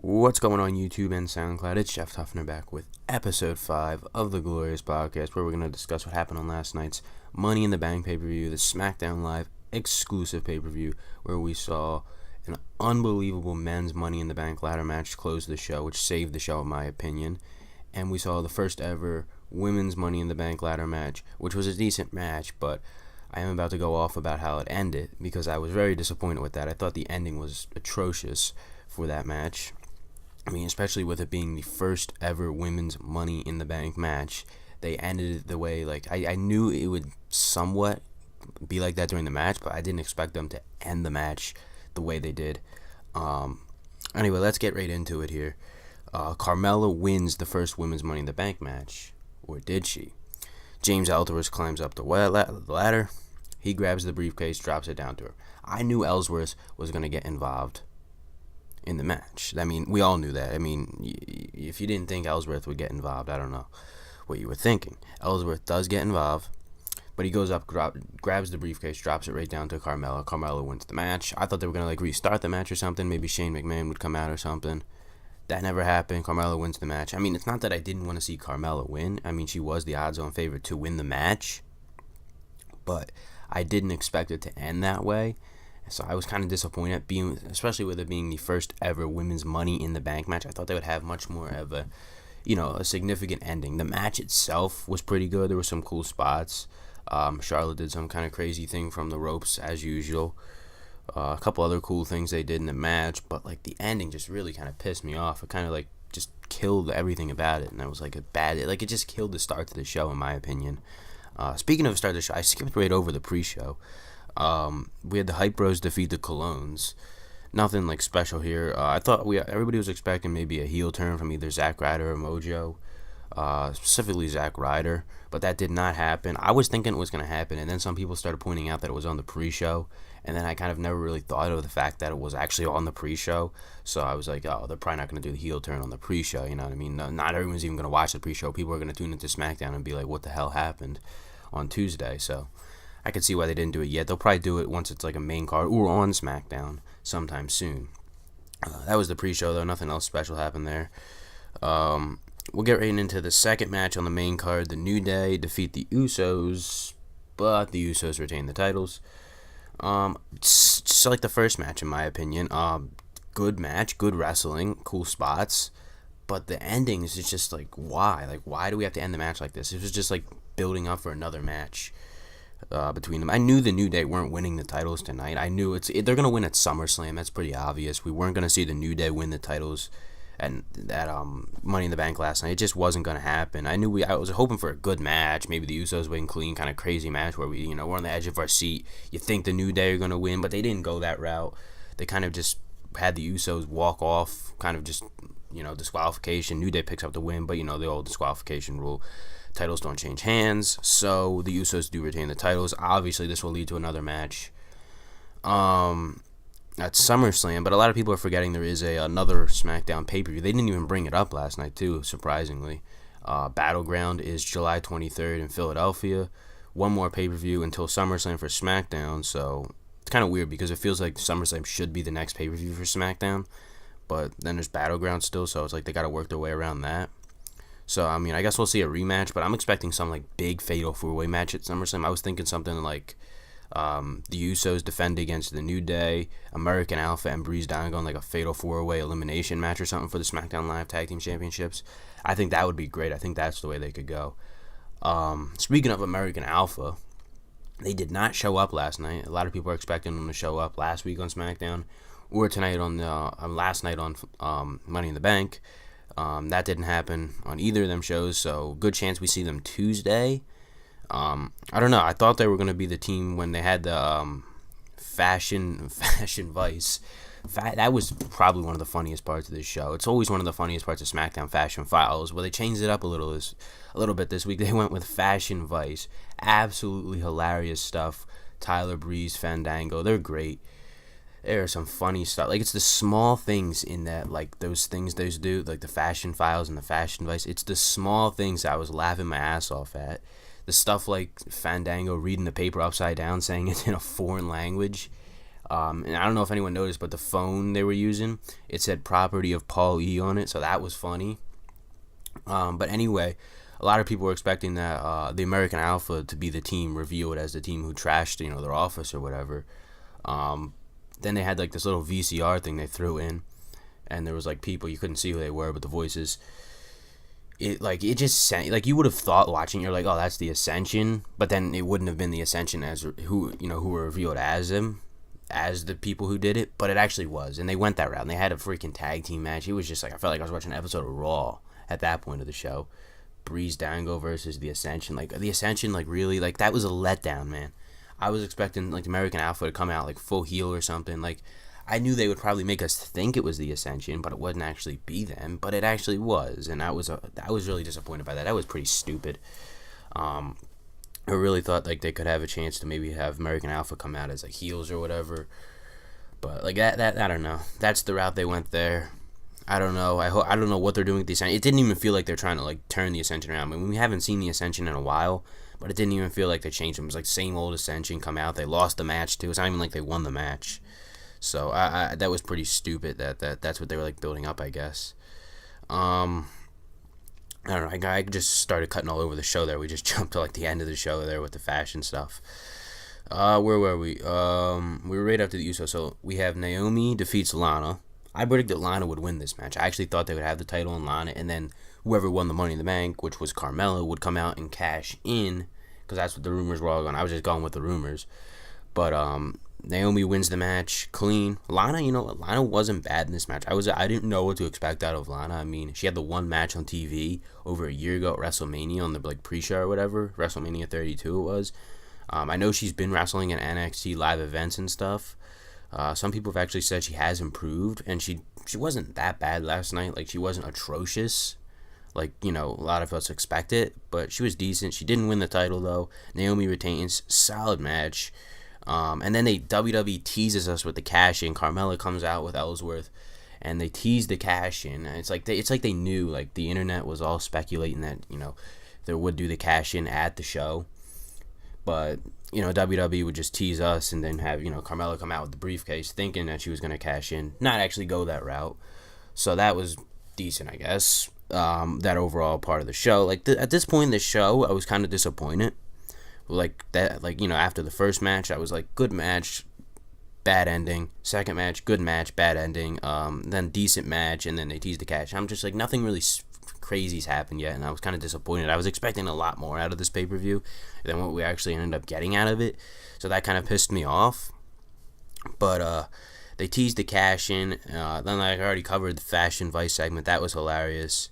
What's going on YouTube and SoundCloud? It's Jeff Tuffner back with episode 5 of the Glorious Podcast, where we're going to discuss what happened on last night's Money in the Bank pay-per-view, the SmackDown Live exclusive pay-per-view, where we saw an unbelievable men's Money in the Bank ladder match close the show, which saved the show in my opinion. And we saw the first ever women's Money in the Bank ladder match, which was a decent match, but I am about to go off about how it ended because I was very disappointed with that. I thought the ending was atrocious for that match. I mean, especially with it being the first ever women's Money in the Bank match. They ended it the way, I knew it would somewhat be like that during the match, but I didn't expect them to end the match the way they did. Anyway, let's get right into it here. Carmella wins the first women's Money in the Bank match, or did she? James Ellsworth climbs up the ladder. He grabs the briefcase, drops it down to her. I knew Ellsworth was going to get involved in the match. I mean, we all knew that. I mean, if you didn't think Ellsworth would get involved, I don't know what you were thinking. Ellsworth does get involved, but he goes up, grabs the briefcase, drops it right down to Carmella. Carmella wins the match. I thought they were going to restart the match or something. Maybe Shane McMahon would come out or something. That never happened. Carmella wins the match. I mean, it's not that I didn't want to see Carmella win. I mean, she was the odds-on favorite to win the match, but I didn't expect it to end that way. So I was kind of disappointed, especially with it being the first ever women's Money in the Bank match. I thought they would have much more of a significant ending. The match itself was pretty good. There were some cool spots. Charlotte did some kind of crazy thing from the ropes as usual. A couple other cool things they did in the match, but the ending just really kind of pissed me off. It kind of just killed everything about it, and that was it just killed the start to the show in my opinion. Speaking of start of the show, I skipped right over the pre-show. We had the Hype Bros defeat the Colognes. Nothing special here. I thought everybody was expecting maybe a heel turn from either Zack Ryder or Mojo, specifically Zack Ryder, but that did not happen. I was thinking it was going to happen, and then some people started pointing out that it was on the pre-show, and then I kind of never really thought of the fact that it was actually on the pre-show. So I was like, oh, they're probably not going to do the heel turn on the pre-show. You know what I mean? Not everyone's even going to watch the pre-show. People are going to tune into SmackDown and be like, what the hell happened on Tuesday? So I can see why they didn't do it yet. They'll probably do it once it's a main card or on SmackDown sometime soon. That was the pre-show, though. Nothing else special happened there. We'll get right into the second match on the main card. The New Day defeat the Usos, but the Usos retain the titles. Just like the first match, in my opinion. Good match, good wrestling, cool spots. But the ending is just why? Why do we have to end the match like this? It was just building up for another match between them. I knew the New Day weren't winning the titles tonight. I knew they're going to win at SummerSlam. That's pretty obvious. We weren't going to see the New Day win the titles and that Money in the Bank last night. It just wasn't going to happen. I was hoping for a good match. Maybe the Usos win clean, kind of crazy match where we're on the edge of our seat. You think the New Day are going to win, but they didn't go that route. They kind of just had the Usos walk off, kind of just, disqualification. New Day picks up the win, but the old disqualification rule. Titles don't change hands, so the Usos do retain the titles. Obviously, this will lead to another match at SummerSlam, but a lot of people are forgetting there is another SmackDown pay-per-view. They didn't even bring it up last night, too, surprisingly. Battleground is July 23rd in Philadelphia. One more pay-per-view until SummerSlam for SmackDown, so it's kind of weird because it feels like SummerSlam should be the next pay-per-view for SmackDown, but then there's Battleground still, so it's they got to work their way around that. So, I mean, I guess we'll see a rematch, but I'm expecting some, big fatal four-way match at SummerSlam. I was thinking something the Usos defend against the New Day, American Alpha, and Breeze Down going a fatal four-way elimination match or something for the SmackDown Live Tag Team Championships. I think that would be great. I think that's the way they could go. Speaking of American Alpha, they did not show up last night. A lot of people are expecting them to show up last week on SmackDown or tonight last night on Money in the Bank. That didn't happen on either of them shows, so good chance we see them Tuesday. I don't know. I thought they were going to be the team when they had the Fashion Vice. That was probably one of the funniest parts of this show. It's always one of the funniest parts of SmackDown, Fashion Files. Well, they changed it up a little bit this week. They went with Fashion Vice. Absolutely hilarious stuff. Tyler Breeze, Fandango, they're great. There are some funny stuff. It's the small things in that, those things those do, the Fashion Files and the Fashion Vice. It's the small things I was laughing my ass off at. The stuff like Fandango reading the paper upside down, saying it's in a foreign language. And I don't know if anyone noticed, but the phone they were using, it said property of Paul E on it, so that was funny. But anyway, a lot of people were expecting that the American Alpha to be the team revealed as the team who trashed, their office or whatever. Then they had like this little VCR thing they threw in, and there was like people, you couldn't see who they were, but the voices. It just like you would have thought watching, you're like, oh, that's the Ascension, but then it wouldn't have been the Ascension as who were revealed as them, as the people who did it, but it actually was, and they went that route, and they had a freaking tag team match. It was just like, I felt like I was watching an episode of Raw at that point of the show. Breeze Dango versus the Ascension, like the Ascension, like really, like that was a letdown, man. I was expecting like the American Alpha to come out like full heel or something. Like I knew they would probably make us think it was the Ascension, but it wouldn't actually be them. But it actually was, and I was really disappointed by that. That was pretty stupid. I really thought like they could have a chance to maybe have American Alpha come out as like heels or whatever. But like that I don't know. That's the route they went there. I don't know. I don't know what they're doing with the Ascension. It didn't even feel like they're trying to like turn the Ascension around. I mean, we haven't seen the Ascension in a while, but it didn't even feel like they changed them. It was like same old Ascension come out. They lost the match too. It's not even like they won the match. So I that was pretty stupid. That's what they were like building up, I guess. I don't know. I just started cutting all over the show there. We just jumped to like the end of the show there with the fashion stuff. Where were we? We were right after the Usos. So we have Naomi defeats Lana. I predicted Lana would win this match. I actually thought they would have the title on Lana, and then whoever won the Money in the Bank, which was Carmella, would come out and cash in, because that's what the rumors were all going. I was just going with the rumors. But Naomi wins the match clean. Lana, Lana wasn't bad in this match. I didn't know what to expect out of Lana. I mean, she had the one match on TV over a year ago at WrestleMania on the like pre-show or whatever. WrestleMania 32 it was. I know she's been wrestling in NXT live events and stuff. Some people have actually said she has improved, and she wasn't that bad last night. Like, she wasn't atrocious, like, a lot of us expected, but she was decent. She didn't win the title, though. Naomi retains. Solid match. And then WWE teases us with the cash-in. Carmella comes out with Ellsworth, and they tease the cash-in. And it's like they knew, like, the internet was all speculating that, they would do the cash-in at the show. But, WWE would just tease us and then have, Carmella come out with the briefcase thinking that she was going to cash in, not actually go that route. So that was decent, I guess, that overall part of the show. Like, at this point in the show, I was kind of disappointed. Like, that, like, after the first match, I was like, good match, bad ending. Second match, good match, bad ending. Then decent match, and then they teased the cash. I'm just like, nothing really crazy's happened yet, and I was kind of disappointed. I was expecting a lot more out of this pay-per-view than what we actually ended up getting out of it, so that kind of pissed me off. But they teased the cash in. Then, like, I already covered the Fashion Vice segment. That was hilarious.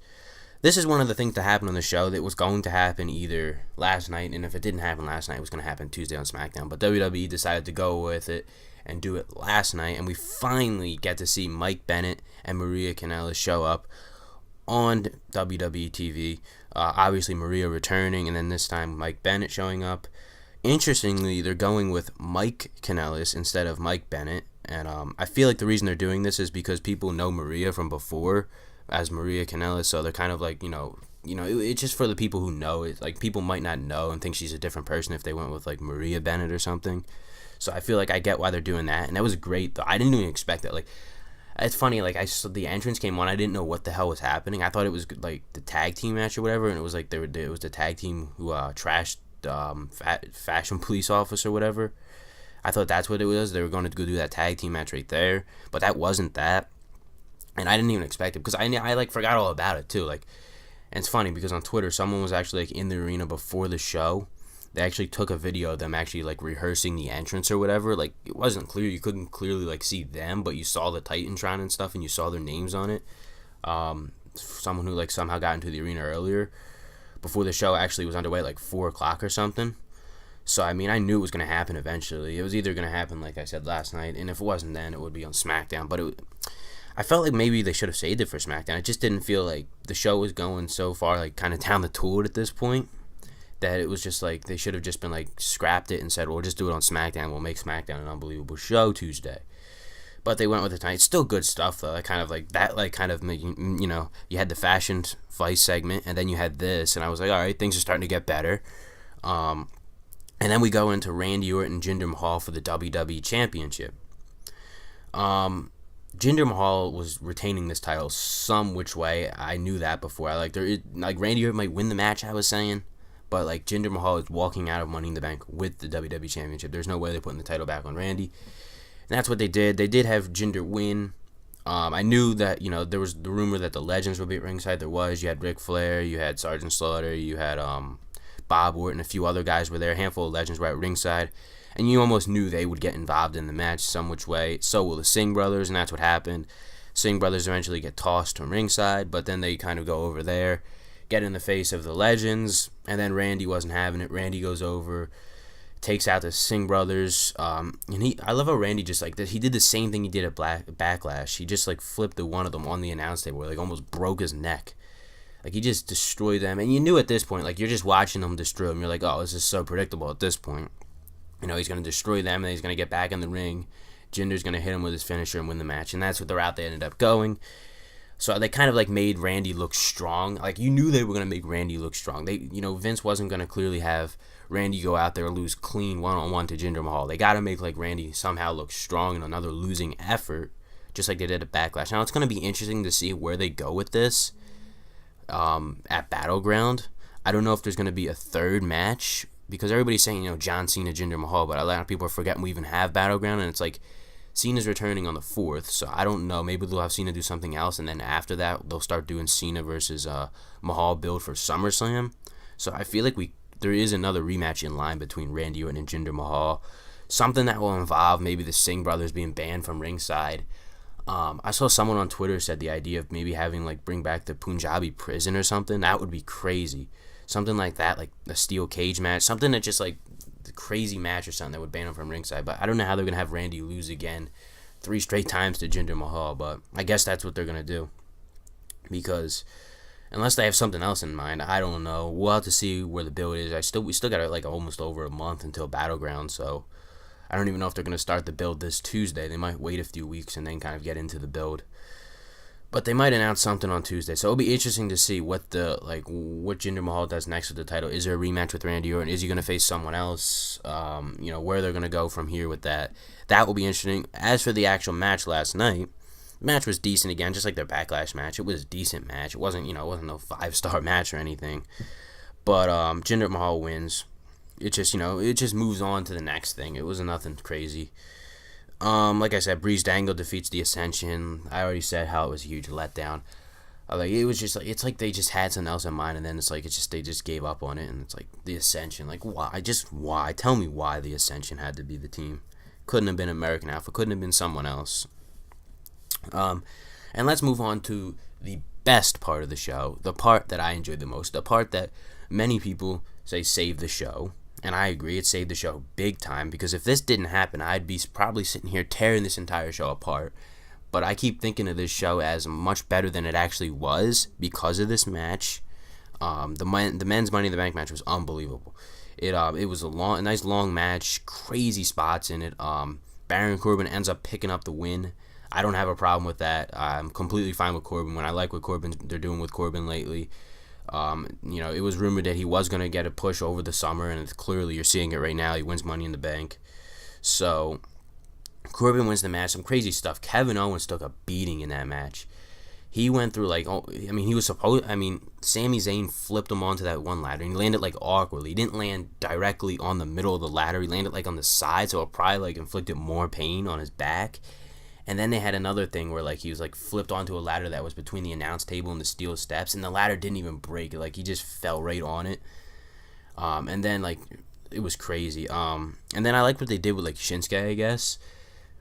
This is one of the things that happened on the show that was going to happen either last night, and if it didn't happen last night, it was going to happen Tuesday on SmackDown. But WWE decided to go with it and do it last night, and we finally get to see Mike Bennett and Maria Kanellis show up on WWE TV. Obviously, Maria returning, and then this time Mike Bennett showing up. Interestingly, they're going with Mike Kanellis instead of Mike Bennett, and I feel like the reason they're doing this is because people know Maria from before as Maria Kanellis, so they're kind of like, it's just for the people who know it. Like, people might not know and think she's a different person if they went with, like, Maria Bennett or something. So I feel like I get why they're doing that, and that was great, though. I didn't even expect that. Like, it's funny, like, the entrance came on, I didn't know what the hell was happening. I thought it was, like, the tag team match or whatever, and it was, like, it was the tag team who trashed Fashion Police Office or whatever. I thought that's what it was. They were going to go do that tag team match right there, but that wasn't that, and I didn't even expect it, because I like, forgot all about it, too. Like, and it's funny, because on Twitter, someone was actually, like, in the arena before the show. They actually took a video of them actually, like, rehearsing the entrance or whatever. Like, it wasn't clear. You couldn't clearly, like, see them, but you saw the Titantron and stuff, and you saw their names on it. Someone who, like, somehow got into the arena earlier, before the show actually was underway, like, 4 o'clock or something. So, I mean, I knew it was going to happen eventually. It was either going to happen, like I said, last night, and if it wasn't then, it would be on SmackDown. But I felt like maybe they should have saved it for SmackDown. It just didn't feel like the show was going so far, like, kind of down the toilet at this point, that it was just like they should have just been like scrapped it and said, we'll just do it on SmackDown. We'll make SmackDown an unbelievable show Tuesday. But they went with the time. It's still good stuff, though. Kind of like that, like, kind of, you had the Fashion Vice segment, and then you had this, and I was like, all right, things are starting to get better. And then we go into Randy Orton and Jinder Mahal for the WWE Championship. Jinder Mahal was retaining this title some which way. I knew that before. Like Randy Orton might win the match, I was saying, but like Jinder Mahal is walking out of Money in the Bank with the WWE Championship. There's no way they're putting the title back on Randy, and that's what they did. They did have Jinder win. I knew that there was the rumor that the Legends would be at ringside. There was. You had Ric Flair, you had Sergeant Slaughter, you had Bob Orton, a few other guys were there. A handful of Legends were at ringside. And you almost knew they would get involved in the match some which way. So will the Singh brothers, and that's what happened. Singh brothers eventually get tossed from ringside, but then they kind of go over there, get in the face of the Legends, and then Randy wasn't having it. Randy goes over, takes out the Singh brothers, and I love how Randy just like this. He did the same thing he did at Backlash. He just like flipped the one of them on the announce table, like almost broke his neck. Like he just destroyed them, and you knew at this point, like you're just watching them destroy them. You're like, oh, this is so predictable at this point. He's going to destroy them, and he's going to get back in the ring. Jinder's going to hit him with his finisher and win the match, and that's what the route they ended up going. So they kind of like made Randy look strong. Like you knew they were going to make Randy look strong. Vince wasn't going to clearly have Randy go out there lose clean one-on-one to Jinder Mahal. They got to make like Randy somehow look strong in another losing effort, just like they did at Backlash. Now it's going to be interesting to see where they go with this at Battleground. I don't know if there's going to be a third match, because everybody's saying, John Cena, Jinder Mahal, but a lot of people are forgetting we even have Battleground, and it's like Cena's returning on the 4th, so I don't know. Maybe they'll have Cena do something else, and then after that, they'll start doing Cena versus Mahal build for SummerSlam. So I feel like there is another rematch in line between Randy Orton and Jinder Mahal. Something that will involve maybe the Singh brothers being banned from ringside. I saw someone on Twitter said the idea of maybe having bring back the Punjabi prison or something. That would be crazy. Something like that, like a steel cage match. Something that just like the crazy match or something that would ban him from ringside. But I don't know how they're going to have Randy lose again 3 straight times to Jinder Mahal. But I guess that's what they're going to do. Because unless they have something else in mind, I don't know. We'll have to see where the build is. We still got almost over a month until Battleground. So I don't even know if they're going to start the build this Tuesday. They might wait a few weeks and then kind of get into the build. But they might announce something on Tuesday, so it'll be interesting to see what Jinder Mahal does next with the title. Is there a rematch with Randy Orton? Is he going to face someone else? Where they're going to go from here with that. That will be interesting. As for the actual match last night, the match was decent again, just like their Backlash match. It was a decent match. It wasn't no 5-star match or anything. But Jinder Mahal wins. It just moves on to the next thing. It was nothing crazy. Like I said, Breeze Dangle defeats the Ascension. I already said how it was a huge letdown. It was just it's like they just had something else in mind, and then they just gave up on it, and it's like the Ascension. Like why? Just why? Tell me why the Ascension had to be the team. Couldn't have been American Alpha. Couldn't have been someone else. And let's move on to the best part of the show, the part that I enjoyed the most, the part that many people say saved the show. And I agree, it saved the show big time, because if this didn't happen, I'd be probably sitting here tearing this entire show apart. But I keep thinking of this show as much better than it actually was because of this match. The men's Money in the Bank match was unbelievable. It was a nice long match, crazy spots in it. Baron Corbin ends up picking up the win. I don't have a problem with that. I'm completely fine with Corbin. When I like what they're doing with Corbin lately. It was rumored that he was going to get a push over the summer, and clearly you're seeing it right now. He wins Money in the Bank. So Corbin wins the match. Some crazy stuff. Kevin Owens took a beating in that match. He went through Sami Zayn flipped him onto that one ladder, and he landed awkwardly. He didn't land directly on the middle of the ladder. He landed on the side, so it probably inflicted more pain on his back. And then they had another thing where he was flipped onto a ladder that was between the announce table and the steel steps, and the ladder didn't even break. He just fell right on it. And then it was crazy. And then I liked what they did with Shinsuke, I guess,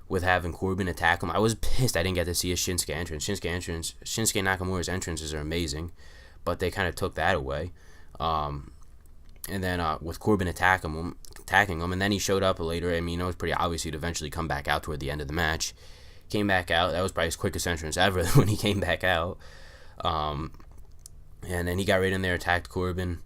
with having Corbin attack him. I was pissed I didn't get to see a Shinsuke entrance. Shinsuke Nakamura's entrances are amazing, but they kind of took that away. And then with Corbin attacking him, and then he showed up later. It was pretty obvious he'd eventually come back out toward the end of the match. Came back out. That was probably his quickest entrance ever when he came back out. And then he got right in there, attacked Corbin.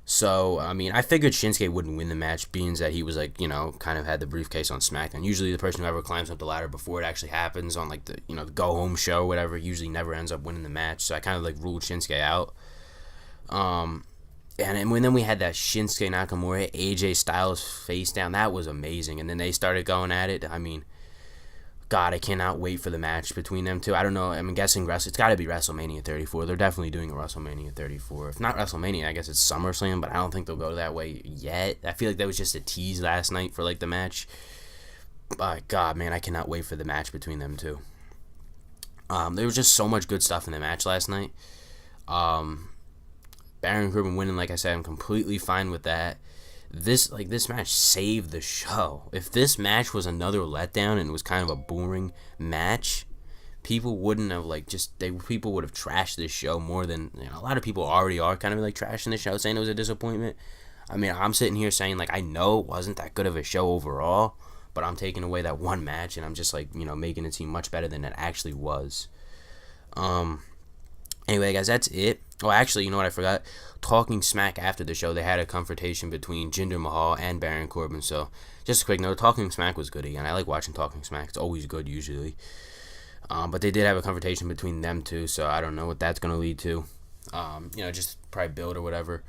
So, I figured Shinsuke wouldn't win the match, being that he was, kind of had the briefcase on SmackDown. Usually the person who ever climbs up the ladder before it actually happens on, the go-home show or whatever, usually never ends up winning the match. So I kind of, ruled Shinsuke out. And then we had that Shinsuke Nakamura, AJ Styles face down. That was amazing. And then they started going at it. God, I cannot wait for the match between them two. I don't know. I'm guessing it's got to be WrestleMania 34. They're definitely doing a WrestleMania 34. If not WrestleMania, I guess it's SummerSlam, but I don't think they'll go that way yet. I feel like that was just a tease last night for like the match. But God, man, I cannot wait for the match between them two. There was just so much good stuff in the match last night. Baron Corbin winning, like I said, I'm completely fine with that. This match saved the show. If this match was another letdown and it was kind of a boring match, people wouldn't have people would have trashed this show more than a lot of people already are kind of like trashing the show, saying it was a disappointment. I mean, I'm sitting here saying I know it wasn't that good of a show overall, but I'm taking away that one match and I'm just making it seem much better than it actually was. Anyway, guys, that's it. Oh, actually, you know what I forgot? Talking Smack after the show, they had a confrontation between Jinder Mahal and Baron Corbin. So, just a quick note, Talking Smack was good again. I like watching Talking Smack. It's always good, usually. But they did have a confrontation between them two, so I don't know what that's going to lead to. Just probably build or whatever.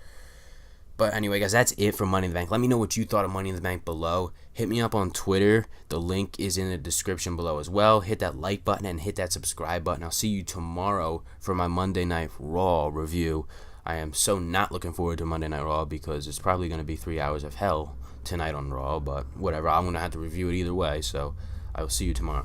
But anyway, guys, that's it for Money in the Bank. Let me know what you thought of Money in the Bank below. Hit me up on Twitter. The link is in the description below as well. Hit that like button and hit that subscribe button. I'll see you tomorrow for my Monday Night Raw review. I am so not looking forward to Monday Night Raw because it's probably going to be 3 hours of hell tonight on Raw. But whatever, I'm going to have to review it either way. So I will see you tomorrow.